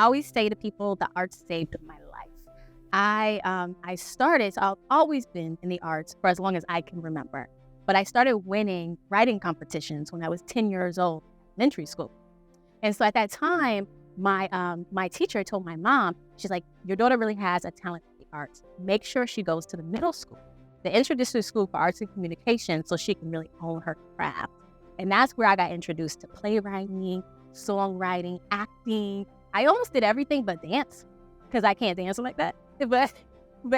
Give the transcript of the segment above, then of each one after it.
I always say to people, the arts saved my life. I started, so I've always been in the arts for as long as I can remember. But I started winning writing competitions when I was 10 years old, elementary school. And so at that time, my teacher told my mom, she's like, your daughter really has a talent for the arts. Make sure she goes to the middle school, the interdisciplinary school for arts and communication, so she can really hone her craft. And that's where I got introduced to playwriting, songwriting, acting. I almost did everything but dance, because I can't dance like that. But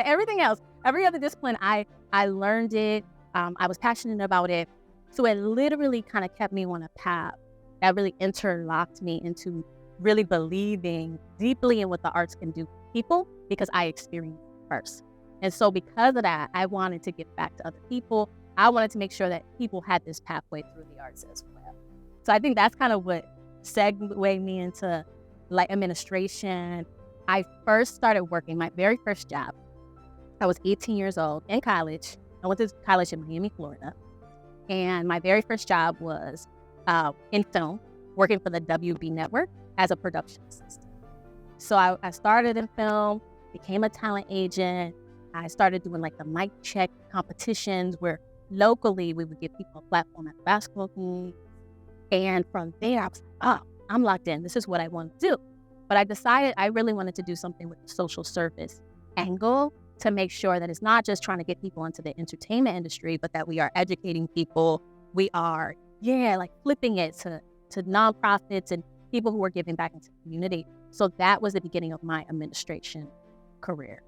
everything else, every other discipline, I learned it. I was passionate about it. So it literally kind of kept me on a path that really interlocked me into really believing deeply in what the arts can do for people, because I experienced it first. And so because of that, I wanted to give back to other people. I wanted to make sure that people had this pathway through the arts as well. So I think that's kind of what segued me into like administration. I first started working, my very first job. I was 18 years old in college. I went to college in Miami, Florida. And my very first job was in film, working for the WB network as a production assistant. So I started in film, became a talent agent. I started doing like the mic check competitions where locally we would give people a platform at the basketball game. And from there, I was like, oh, I'm locked in. This is what I want to do. But I decided I really wanted to do something with the social service angle to make sure that it's not just trying to get people into the entertainment industry, but that we are educating people. We are, like flipping it to nonprofits and people who are giving back into the community. So that was the beginning of my administration career.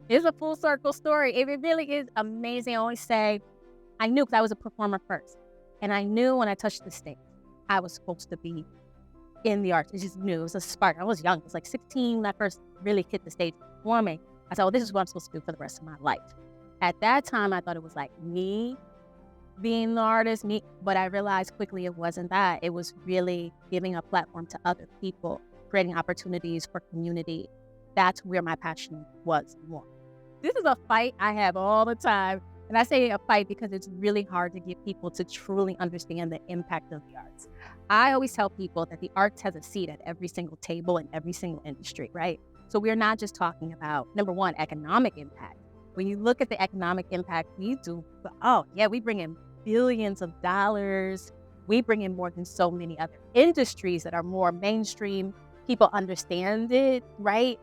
It's a full circle story. It really is amazing. I always say, I knew, because I was a performer first. And I knew when I touched the stage, I was supposed to be in the arts. I just knew. It was a spark. I was young. It was like 16 when I first really hit the stage performing. I said, well, this is what I'm supposed to do for the rest of my life. At that time, I thought it was like me being the artist, but I realized quickly it wasn't that. It was really giving a platform to other people, creating opportunities for community. That's where my passion was more. This is a fight I have all the time. And I say a fight because it's really hard to get people to truly understand the impact of the arts. I always tell people that the arts has a seat at every single table in every single industry, right? So we're not just talking about, number one, economic impact. When you look at the economic impact we do, we bring in billions of dollars. We bring in more than so many other industries that are more mainstream. People understand it, right?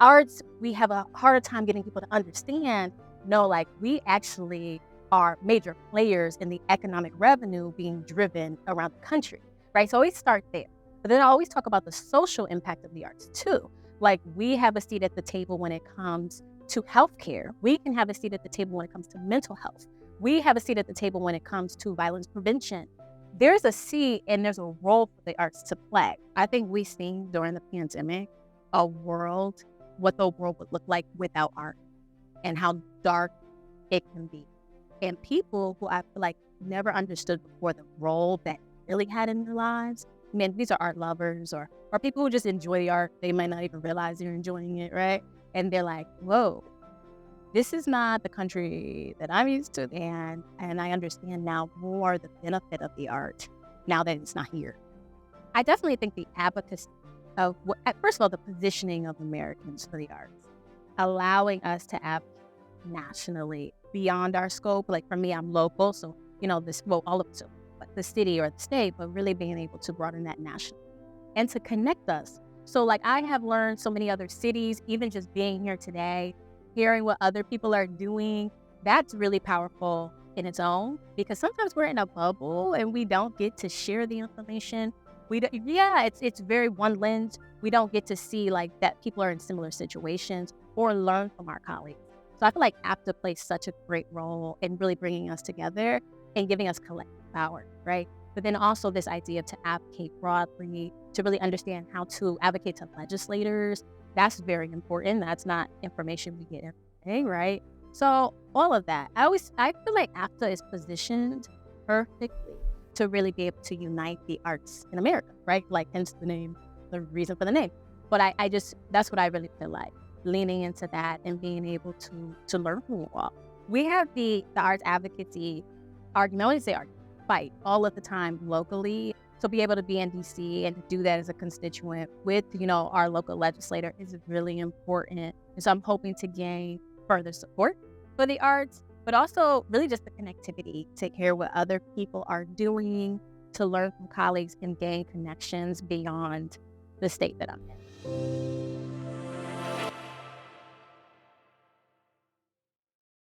Arts, we have a harder time getting people to understand. No, like we actually are major players in the economic revenue being driven around the country, right? So I always start there. But then I always talk about the social impact of the arts too. Like we have a seat at the table when it comes to healthcare. We can have a seat at the table when it comes to mental health. We have a seat at the table when it comes to violence prevention. There's a seat and there's a role for the arts to play. I think we've seen during the pandemic what the world would look like without art and how dark it can be. And people who I feel like never understood before the role that really had in their lives. I mean, these are art lovers or people who just enjoy the art. They might not even realize they're enjoying it, right? And they're like, whoa, this is not the country that I'm used to. And I understand now more the benefit of the art now that it's not here. I definitely think the advocacy of, first of all, the positioning of Americans for the arts, allowing us to advocate nationally beyond our scope. Like for me, I'm local, so all of it, but the city or the state, but really being able to broaden that nationally and to connect us. So like I have learned so many other cities, even just being here today, hearing what other people are doing, that's really powerful in its own, because sometimes we're in a bubble and we don't get to share the information. It's very one lens. We don't get to see like that people are in similar situations or learn from our colleagues. So I feel like APTA plays such a great role in really bringing us together and giving us collective power, right? But then also this idea to advocate broadly, to really understand how to advocate to legislators. That's very important. That's not information we get every day, right? So all of that. I feel like APTA is positioned perfectly to really be able to unite the arts in America, right? Like hence the name, the reason for the name. But that's what I really feel like, leaning into that and being able to learn from you all. We have the arts advocacy argument, I wouldn't say argument, fight all of the time locally So be able to be in DC and to do that as a constituent with, our local legislator is really important. And so I'm hoping to gain further support for the arts, but also really just the connectivity to hear what other people are doing, to learn from colleagues and gain connections beyond the state that I'm in.